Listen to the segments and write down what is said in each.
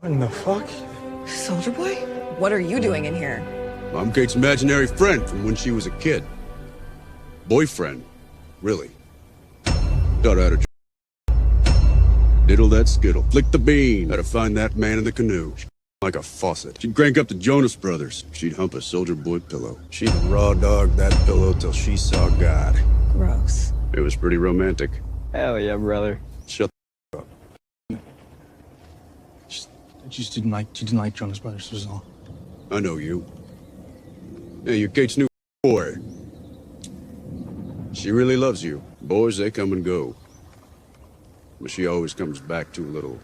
What in the fuck? Soldier Boy? What are you doing in here? I'm Kate's imaginary friend from when she was a kid. Boyfriend, really. Taught her how to diddle that skittle, flick the bean, how to find that man in the canoe. Like a faucet. She'd crank up the Jonas Brothers. She'd hump a Soldier Boy pillow. She'd raw dog that pillow till she saw God. Gross. It was pretty romantic. Hell yeah, brother. Shut She just didn't like Jonas Brothers, was all. I know you. Hey, you're Kate's new boy. She really loves you. Boys, they come and go. But she always comes back too little.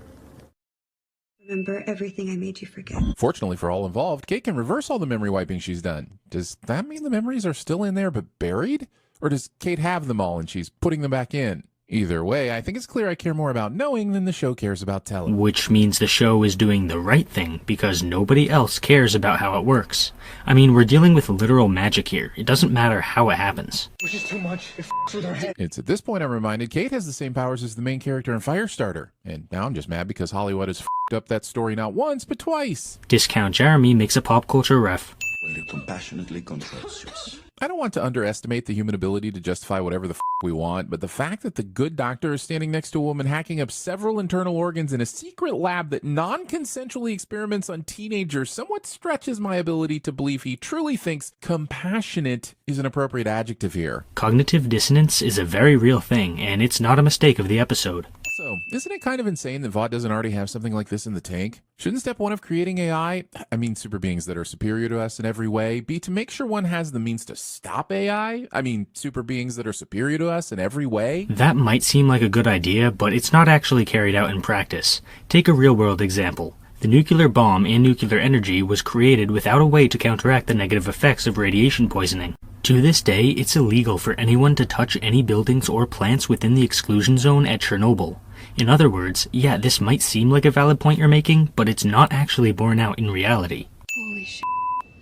Remember everything I made you forget. Fortunately for all involved, Kate can reverse all the memory wiping she's done. Does that mean the memories are still in there but buried? Or does Kate have them all and she's putting them back in? Either way, I think it's clear I care more about knowing than the show cares about telling. Which means the show is doing the right thing, because nobody else cares about how it works. I mean, we're dealing with literal magic here. It doesn't matter how it happens. Which is too much. It f***s with her head. It's at this point I'm reminded Kate has the same powers as the main character in Firestarter. And now I'm just mad because Hollywood has f***ed up that story not once, but twice. Discount Jeremy makes a pop culture ref. Very compassionately conscientious. I don't want to underestimate the human ability to justify whatever the f we want, but the fact that the good doctor is standing next to a woman hacking up several internal organs in a secret lab that non-consensually experiments on teenagers somewhat stretches my ability to believe he truly thinks compassionate is an appropriate adjective here. Cognitive dissonance is a very real thing, and it's not a mistake of the episode. So, isn't it kind of insane that VOD doesn't already have something like this in the tank? Shouldn't step one of creating AI, I mean super beings that are superior to us in every way, be to make sure one has the means to stop AI? I mean super beings that are superior to us in every way? That might seem like a good idea, but it's not actually carried out in practice. Take a real-world example. The nuclear bomb and nuclear energy was created without a way to counteract the negative effects of radiation poisoning. To this day, it's illegal for anyone to touch any buildings or plants within the exclusion zone at Chernobyl. In other words, yeah, this might seem like a valid point you're making, but it's not actually borne out in reality. Holy shit.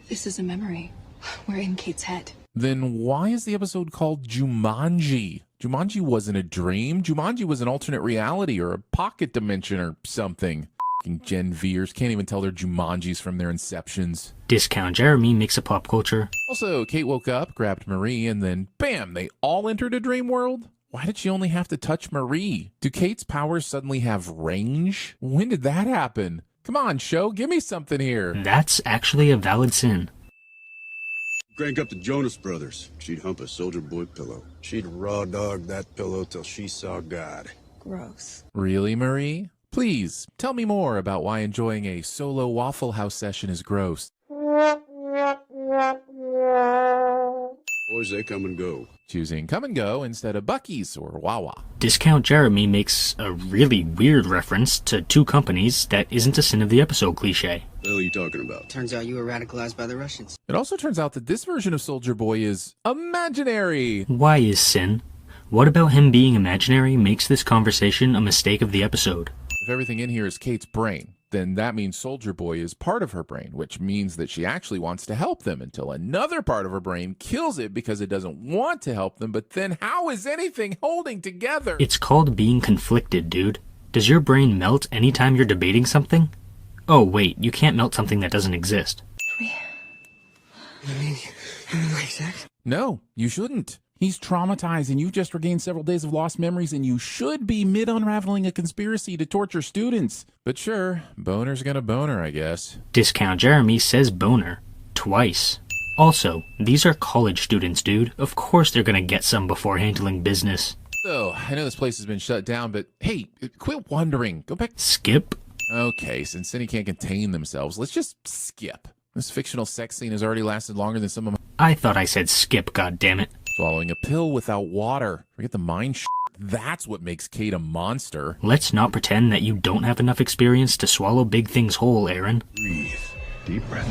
This is a memory. We're in Kate's head. Then why is the episode called Jumanji? Jumanji wasn't a dream. Jumanji was an alternate reality or a pocket dimension or something. F***ing Gen Vers can't even tell their Jumanjis from their inceptions. Discount Jeremy makes a pop culture. Also, Kate woke up, grabbed Marie, and then bam, they all entered a dream world? Why did she only have to touch Marie? Do Kate's powers suddenly have range? When did that happen? Come on, show, give me something here. That's actually a valid sin. Crank up the Jonas Brothers. She'd hump a Soldier Boy pillow. She'd raw dog that pillow till she saw God. Gross. Really, Marie? Please, tell me more about why enjoying a solo Waffle House session is gross. Boys, they come and go. Choosing come and go instead of Buc-ee's or Wawa. Discount Jeremy makes a really weird reference to two companies that isn't a sin of the episode cliche. What the hell are you talking about? Turns out you were radicalized by the Russians. It also turns out that this version of Soldier Boy is imaginary. Why is sin? What about him being imaginary makes this conversation a mistake of the episode? If everything in here is Kate's brain, then that means Soldier Boy is part of her brain, which means that she actually wants to help them until another part of her brain kills it because it doesn't want to help them. But then how is anything holding together? It's called being conflicted, dude. Does your brain melt anytime you're debating something? Oh, wait, you can't melt something that doesn't exist. No, you shouldn't. He's traumatized and you've just regained several days of lost memories and you should be mid-unraveling a conspiracy to torture students. But sure, boner's gonna boner, I guess. Discount Jeremy says boner. Twice. Also, these are college students, dude. Of course they're gonna get some before handling business. So, I know this place has been shut down, but hey, quit wondering. Go back. Skip? Okay, since Cindy can't contain themselves, let's just skip. This fictional sex scene has already lasted longer than some of my... I thought I said skip, goddammit. Swallowing a pill without water. Forget the mind shit. That's what makes Kate a monster. Let's not pretend that you don't have enough experience to swallow big things whole, Aaron. Breathe. Deep breath.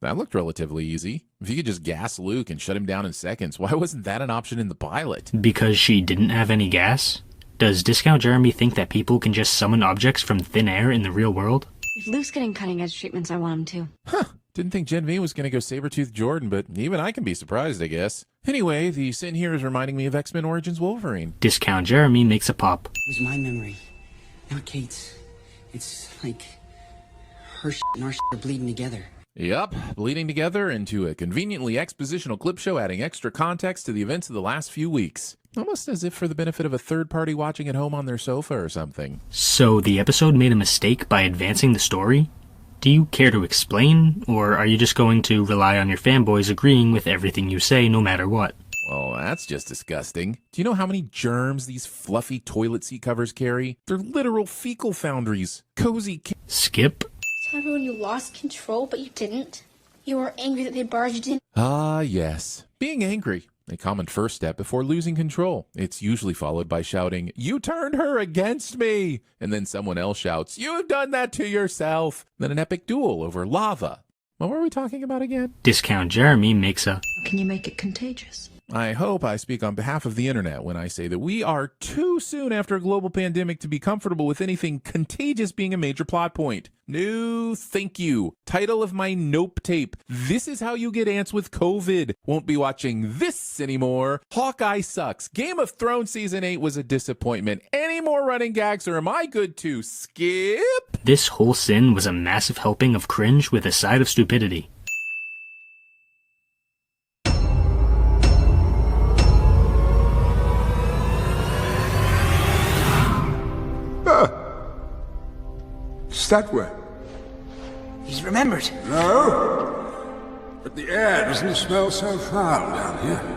That looked relatively easy. If you could just gas Luke and shut him down in seconds, why wasn't that an option in the pilot? Because she didn't have any gas? Does Discount Jeremy think that people can just summon objects from thin air in the real world? If Luke's getting cutting-edge treatments, I want him to. Huh. Didn't think Gen V was going to go Sabretooth Jordan, but even I can be surprised, I guess. Anyway, the sin here is reminding me of X-Men Origins Wolverine. Discount Jeremy makes a pop. It was my memory, not Kate's. It's like her shit and our shit are bleeding together. Yup, bleeding together into a conveniently expositional clip show adding extra context to the events of the last few weeks. Almost as if for the benefit of a third party watching at home on their sofa or something. So the episode made a mistake by advancing the story? Do you care to explain, or are you just going to rely on your fanboys agreeing with everything you say no matter what? Well, that's just disgusting. Do you know how many germs these fluffy toilet seat covers carry? They're literal fecal foundries. Cozy Skip? Tell everyone you lost control, but you didn't. You were angry that they barged in. Ah, yes. Being angry. A common first step before losing control. It's usually followed by shouting, "You turned her against me!" And then someone else shouts, "You've done that to yourself!" Then an epic duel over lava. What were we talking about again? Discount Jeremy makes a... Can you make it contagious? I hope I speak on behalf of the internet when I say that we are too soon after a global pandemic to be comfortable with anything contagious being a major plot point. No, thank you. Title of my Nope tape. This is how you get ants with COVID. Won't be watching this anymore. Hawkeye sucks. Game of Thrones Season 8 was a disappointment. Any more running gags or am I good to skip? This whole sin was a massive helping of cringe with a side of stupidity. Is that way? He's remembered. No. But the air doesn't smell so foul down here.